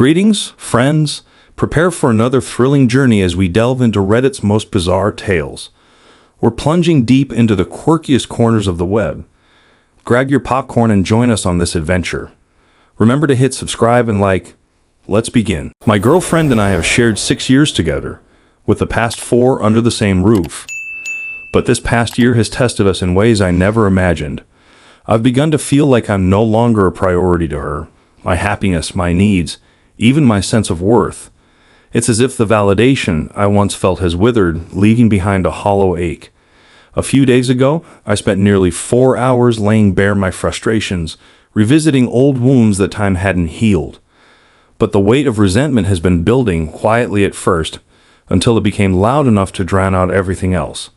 Greetings, friends. Prepare for another thrilling journey as we delve into Reddit's most bizarre tales. We're plunging deep into the quirkiest corners of the web. Grab your popcorn and join us on this adventure. Remember to hit subscribe and like. Let's begin. My girlfriend and I have shared 6 years together, with the past 4 under the same roof. But this past year has tested us in ways I never imagined. I've begun to feel like I'm no longer a priority to her. My happiness, my needs, even my sense of worth. It's as if the validation I once felt has withered, leaving behind a hollow ache. A few days ago, I spent nearly 4 hours laying bare my frustrations, revisiting old wounds that time hadn't healed. But the weight of resentment has been building quietly at first, until it became loud enough to drown out everything else.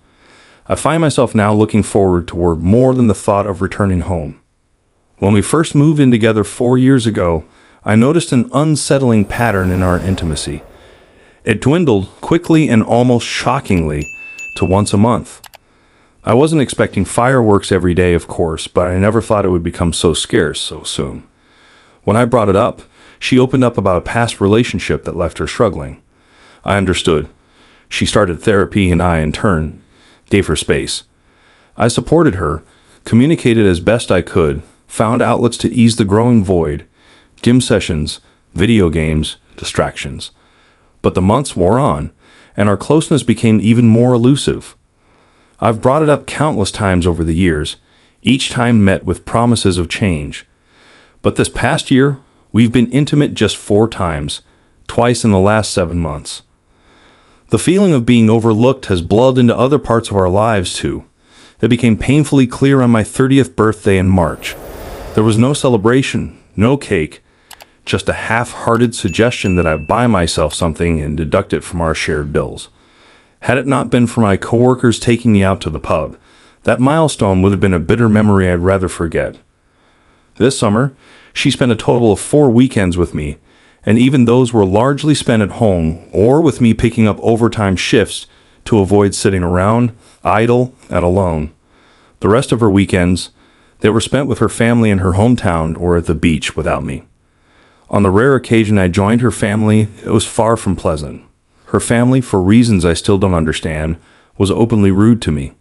I find myself now looking forward to work more than the thought of returning home. When we first moved in together 4 years ago, I noticed an unsettling pattern in our intimacy. It dwindled quickly and almost shockingly to once a month. I wasn't expecting fireworks every day, of course, but I never thought it would become so scarce so soon. When I brought it up, she opened up about a past relationship that left her struggling. I understood. She started therapy and I, in turn, gave her space. I supported her, communicated as best I could, found outlets to ease the growing void, gym sessions, video games, distractions. But the months wore on, and our closeness became even more elusive. I've brought it up countless times over the years, each time met with promises of change. But this past year, we've been intimate just 4 times, twice in the last 7 months. The feeling of being overlooked has bled into other parts of our lives too. It became painfully clear on my 30th birthday in March. There was no celebration, no cake, just a half-hearted suggestion that I buy myself something and deduct it from our shared bills. Had it not been for my coworkers taking me out to the pub, that milestone would have been a bitter memory I'd rather forget. This summer, she spent a total of 4 weekends with me, and even those were largely spent at home or with me picking up overtime shifts to avoid sitting around, idle, and alone. The rest of her weekends, they were spent with her family in her hometown or at the beach without me. On the rare occasion I joined her family, it was far from pleasant. Her family, for reasons I still don't understand, was openly rude to me.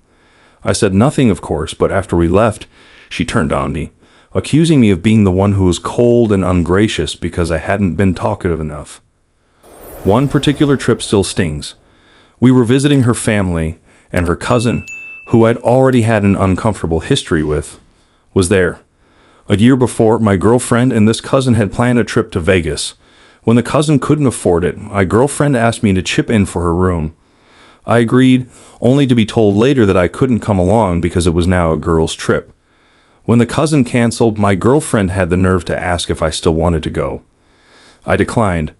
I said nothing, of course, but after we left, she turned on me, accusing me of being the one who was cold and ungracious because I hadn't been talkative enough. One particular trip still stings. We were visiting her family, and her cousin, who I'd already had an uncomfortable history with, was there. A year before, my girlfriend and this cousin had planned a trip to Vegas. When the cousin couldn't afford it, my girlfriend asked me to chip in for her room. I agreed, only to be told later that I couldn't come along because it was now a girls' trip. When the cousin canceled, my girlfriend had the nerve to ask if I still wanted to go. I declined.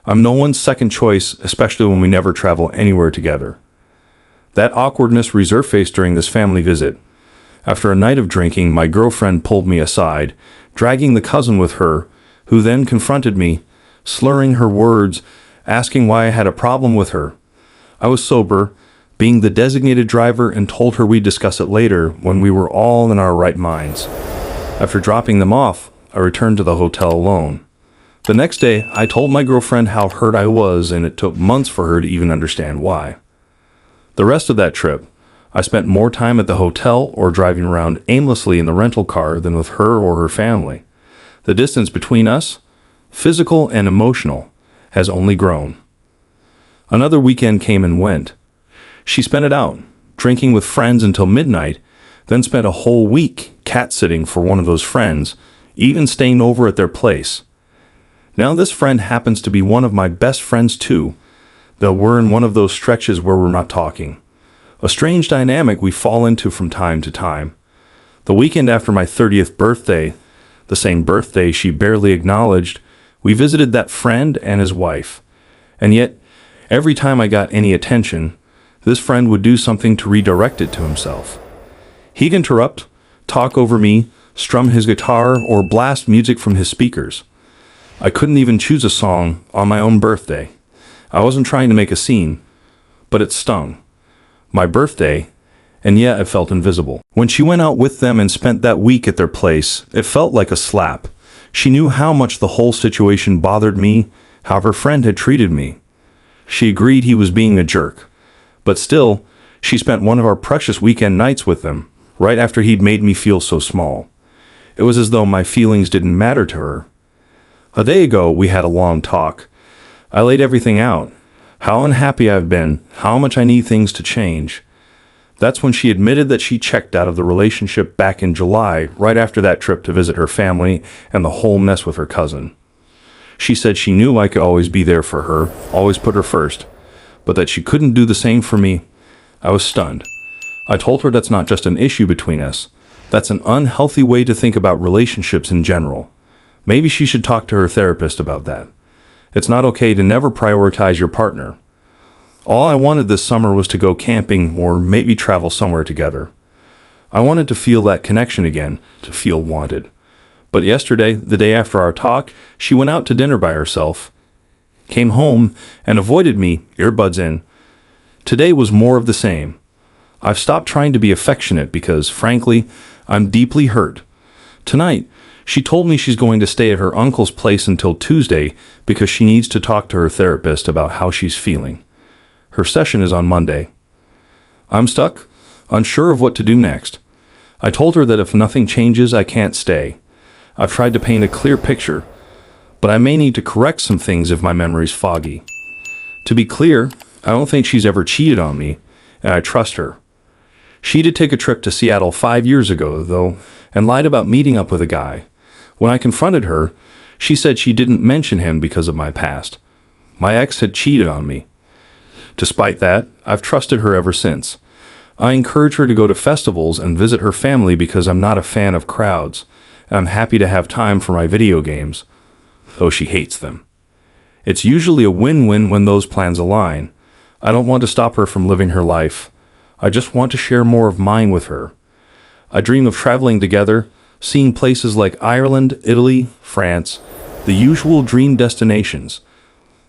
I'm no one's second choice, especially when we never travel anywhere together. That awkwardness resurfaced during this family visit. After a night of drinking, my girlfriend pulled me aside, dragging the cousin with her, who then confronted me, slurring her words, asking why I had a problem with her. I was sober, being the designated driver, and told her we'd discuss it later when we were all in our right minds. After dropping them off, I returned to the hotel alone. The next day, I told my girlfriend how hurt I was, and it took months for her to even understand why. The rest of that trip, I spent more time at the hotel or driving around aimlessly in the rental car than with her or her family. The distance between us, physical and emotional, has only grown. Another weekend came and went. She spent it out, drinking with friends until midnight, then spent a whole week cat-sitting for one of those friends, even staying over at their place. Now this friend happens to be one of my best friends too, though we're in one of those stretches where we're not talking. A strange dynamic we fall into from time to time. The weekend after my 30th birthday, the same birthday she barely acknowledged, we visited that friend and his wife. And yet, every time I got any attention, this friend would do something to redirect it to himself. He'd interrupt, talk over me, strum his guitar, or blast music from his speakers. I couldn't even choose a song on my own birthday. I wasn't trying to make a scene, but it stung. My birthday, and yet I felt invisible. When she went out with them and spent that week at their place, it felt like a slap. She knew how much the whole situation bothered me, how her friend had treated me. She agreed he was being a jerk. But still, she spent one of our precious weekend nights with him, right after he'd made me feel so small. It was as though my feelings didn't matter to her. A day ago, we had a long talk. I laid everything out. How unhappy I've been, how much I need things to change. That's when she admitted that she checked out of the relationship back in July, right after that trip to visit her family and the whole mess with her cousin. She said she knew I could always be there for her, always put her first, but that she couldn't do the same for me. I was stunned. I told her that's not just an issue between us. That's an unhealthy way to think about relationships in general. Maybe she should talk to her therapist about that. It's not okay to never prioritize your partner. All I wanted this summer was to go camping or maybe travel somewhere together. I wanted to feel that connection again, to feel wanted. But yesterday, the day after our talk, she went out to dinner by herself, came home, and avoided me, earbuds in. Today was more of the same. I've stopped trying to be affectionate because, frankly, I'm deeply hurt. Tonight, she told me she's going to stay at her uncle's place until Tuesday because she needs to talk to her therapist about how she's feeling. Her session is on Monday. I'm stuck, unsure of what to do next. I told her that if nothing changes, I can't stay. I've tried to paint a clear picture, but I may need to correct some things if my memory's foggy. To be clear, I don't think she's ever cheated on me, and I trust her. She did take a trip to Seattle 5 years ago, though, and lied about meeting up with a guy. When I confronted her, she said she didn't mention him because of my past. My ex had cheated on me. Despite that, I've trusted her ever since. I encourage her to go to festivals and visit her family because I'm not a fan of crowds, and I'm happy to have time for my video games, though she hates them. It's usually a win-win when those plans align. I don't want to stop her from living her life. I just want to share more of mine with her. I dream of traveling together, seeing places like Ireland, Italy, France, the usual dream destinations.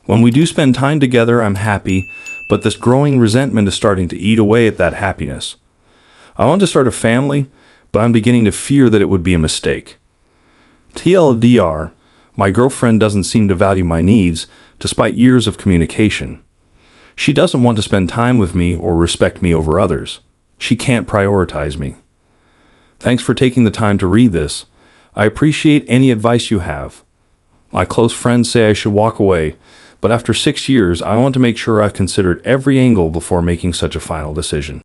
When we do spend time together, I'm happy, but this growing resentment is starting to eat away at that happiness. I want to start a family, but I'm beginning to fear that it would be a mistake. TLDR, my girlfriend doesn't seem to value my needs, despite years of communication. She doesn't want to spend time with me or respect me over others. She can't prioritize me. Thanks for taking the time to read this. I appreciate any advice you have. My close friends say I should walk away, but after 6 years, I want to make sure I've considered every angle before making such a final decision.